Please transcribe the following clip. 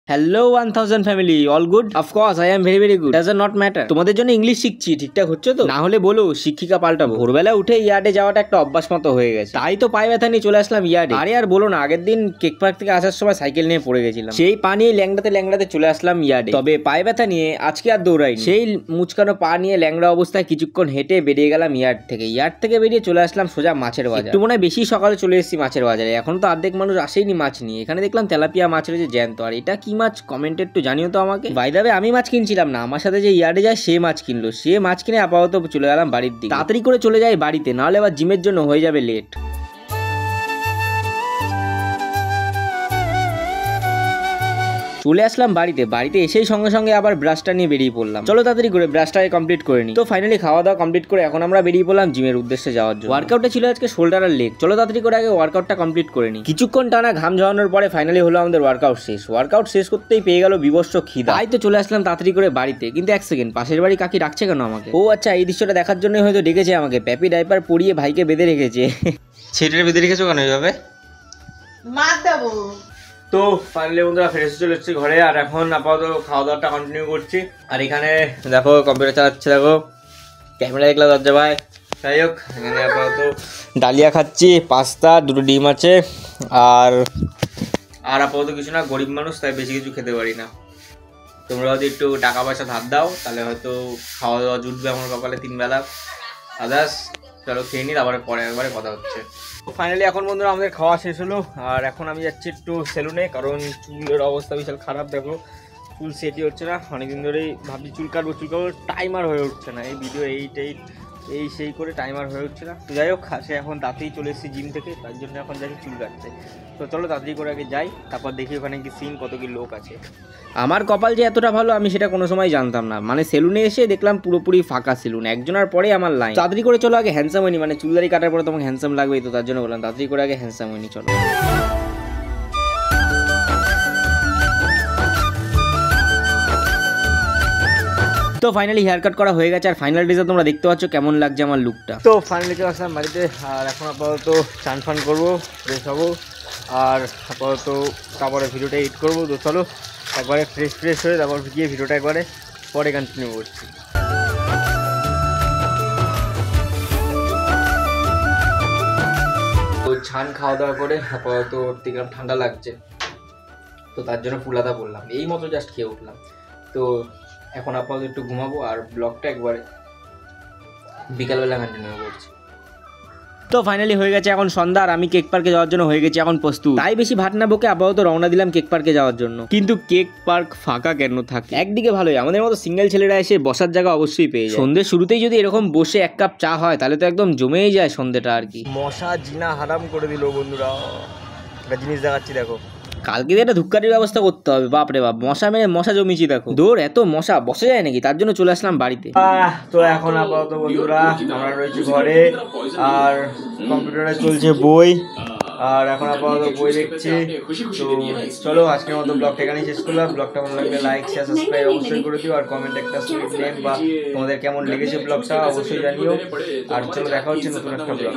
Hello 1000 family, all good? Of course I am very very good, does not matter. তোমাদের জন্য English শিখছি, ঠিকঠাক হচ্ছে তো? না হলে বলো, শিক্ষিকা পাল্টাবো। ভোরবেলা উঠে ইয়ার্ডে যাওয়াটা একটা অভ্যাস মতো হয়ে গেছে, তাই তো পায়ে ব্যথা নিয়ে চলে আসলাম ইয়ার্ডে। আরে আর বলো না, আগের দিন কেক পার্ক থেকে আসার সময় সাইকেল নিয়ে পড়ে গেছিলাম, সেই পা নিয়ে ল্যাংড়াতে চলে আসলাম ইয়ার্ডে। তবে পায়ে ব্যথা নিয়ে আজকে আর দৌড়াই, সেই মুচকানো পা নিয়ে ল্যাংড়া অবস্থায় কিছুক্ষণ হেঁটে বেরিয়ে গেলাম ইয়ার্ড থেকে বেরিয়ে চলে আসলাম সোজা মাছের বাজার। একটু মনে হয় বেশি সকালে চলে এসেছি মাছের বাজারে, এখন তো অর্ধেক মানুষ আসেইনি মাছ নিয়ে। এখানে দেখলাম তেলাপিয়া মাছ রয়েছে জ্যান্ত, আর এটা কি মাছ কমেন্টে একটু জানিও তো আমাকে। বাই দ্য ওয়ে, আমি মাছ কিনছিলাম না, আমার সাথে যে ইয়ার্ডে যায় সে মাছ কিনলো। সে মাছ কিনে আপাতত চলে গেলাম বাড়ির দিকে, তাড়াতাড়ি করে চলে যাই বাড়িতে, নাহলে আবার জিমের জন্য হয়ে যাবে লেট। চলে আসলাম বাড়িতে এসেই সঙ্গে সঙ্গে আবার ব্রাশটা নিয়ে বেরিয়ে পড়লাম। চলো তাড়াতাড়ি করে ব্রাশটাকে কমপ্লিট করে নিই। তো ফাইনালি খাওয়া দাওয়া কমপ্লিট করে এখন আমরা বেরিয়ে পড়লাম জিমের উদ্দেশ্যে যাওয়ার জন্য। ওয়ার্কআউটে ছিল আজকে শোল্ডার আর লেগ। চলো তাড়াতাড়ি করে আগে ওয়ার্কআউটটা কমপ্লিট করে নিই। কিছুক্ষণ টানা ঘাম ঝরানোর পরে ফাইনালি হলো আমাদের ওয়ার্কআউট শেষ করতেই পেয়ে গেল বিবস্ত্র খিদা। তাই তো চলে আসলাম তাড়াতাড়ি করে বাড়িতে। কিন্তু এক সেকেন্ড, পাশের বাড়ি কাকি ডাকছে কেন আমাকে? ও আচ্ছা, এই দৃশ্যটা দেখার জন্য হয়তো ডেকেছে আমাকে। প্যাপি ডাইপার পরিয়ে ভাইকে বেঁধে রেখেছে। ছেলেটা বেঁধে রেখেছো কেন এইভাবে? মার দেবো। তো ফাইনালি বন্ধুরা ফ্রেশ চলে এসেছি ঘরে, আর এখন আপাতত খাওয়া দাওয়াটা কন্টিনিউ করছি। আর এখানে দেখো কম্পিউটার চালাচ্ছে, দেখো ক্যামেরা দেখলা দরজা ভাই। যাই হোক, এখানে আপাতত ডালিয়া খাচ্ছি, পাস্তা, দুটো ডিম আছে, আর আপাতত কিছু না, গরিব মানুষ তাই বেশি কিছু খেতে পারি না। তোমরা যদি একটু টাকা পয়সা ধার দাও তাহলে হয়তো খাওয়া দাওয়া জুটবে আমার কপালে 3 বেলা। আদার্স চলো খেয়ে নিই, তারপরে পরে একবারে কথা হচ্ছে। তো ফাইনালি এখন বন্ধুরা আমাদের খাওয়া শেষ হলো, আর এখন আমি যাচ্ছি একটু সেলুনে, কারণ চুলের অবস্থা বিশাল খারাপ। দেখো চুল সেটই হচ্ছে না, অনেকদিন ধরেই ভাবছি চুল কাটবো, টাইমার হয়ে উঠছে না। এই ভিডিও এই সেই করে টাইমার হয়ে উঠছে না। তো যাই হোক, সে এখন তাতেই চলে এসেছি জিম থেকে, তার জন্য এখন যাচ্ছি চুল কাটতে। তো চলো তাড়াতাড়ি করে আগে যাই, তারপর দেখি ওখানে কি সিন, কত কি লোক আছে। আমার কপাল যে এতটা ভালো আমি সেটা কোনো সময় জানতাম না। মানে সেলুনে এসে দেখলাম পুরোপুরি ফাঁকা সেলুন, একজনের পরে আমার লাইন। তাড়াতাড়ি করে চলো আগে হ্যান্ডসাম হয়নি, মানে চুলদারি কাটার পরে তোমাকে হ্যান্ডসাম লাগবেই, তো তার জন্য বললাম তাড়াতাড়ি করে আগে হ্যান্ডসাম হয়নি। চলো তো ফাইনালি হেয়ার কাট করা হয়ে গেছে, আর ফাইনাল রেজাল্ট তোমরা দেখতে পাচ্ছ কেমন লাগছে আমার লুকটা। তো ফাইনালি চলে আসলাম বাড়িতে, আর এখন আপাতত চান ফান করবো, ফ্রেশ হবো, আর আপাতত তারপরে ভিডিওটা এডিট করবো। তো চলো একবারে ফ্রেশ হয়ে তারপর গিয়ে ভিডিওটা একবারে পরে কন্টিনিউ করছি। তো ছান খাওয়া দাওয়া করে আপাতত দেখলাম ঠান্ডা লাগছে, তো তার জন্য ফুলাদা বললাম, এই মতো জাস্ট খেয়ে উঠলাম। তো এখন আপাতত একটু ঘুমাবো, আর ব্লগটা একবারে বিকালবেলা কন্টিনিউ করছি। তো ফাইনালি হয়ে গেছে এখন সন্ধ্যা, আর আমি কেক পার্কে যাওয়ার জন্য হয়ে গেছি এখন প্রস্তুত। তাই বেশি ভাট না বকে আপাতত রওনা দিলাম কেক পার্কে যাওয়ার জন্য। কিন্তু কেক পার্ক ফাঁকা কেন থাকে? একদিকে ভালোই, আমাদের মতো সিঙ্গেল ছেলেরা এসে বসার জায়গা অবশ্যই পেয়ে যায়। সন্ধ্যের শুরুতেই যদি এরকম বসে এক কাপ চা হয় তাহলে তো একদম জমেই যায় সন্ধ্যেটা আর কি। মশা জিনা হারাম করে দিল বন্ধুরা, একটা জিনিস দেখাচ্ছি দেখো। কালকে একটা ধূপকাঠির ব্যবস্থা করতে হবে, বাপরে বাপ, মশা জমিছি দেখো। দৌড়, এত মশা বসে যায় নাকি? তার জন্য চলে আসলাম বাড়িতে। তো এখন আপাতত বন্ধুরা আমরা রয়েছি ঘরে, আর কম্পিউটারে চলছে বই, আর এখন আপাতত বই দেখছি। তো চলো আজকের মতো ব্লগটা এখানেই শেষ করলাম। ব্লগটা ভালো লাগলে লাইক শেয়ার সাবস্ক্রাইব অবশ্যই করে দিও, আর কমেন্ট একটা সুইট নেম বা তোমাদের কেমন লেগেছে ব্লগটা অবশ্যই জানিও। আর চলো দেখা হচ্ছে নতুন একটা ব্লগ।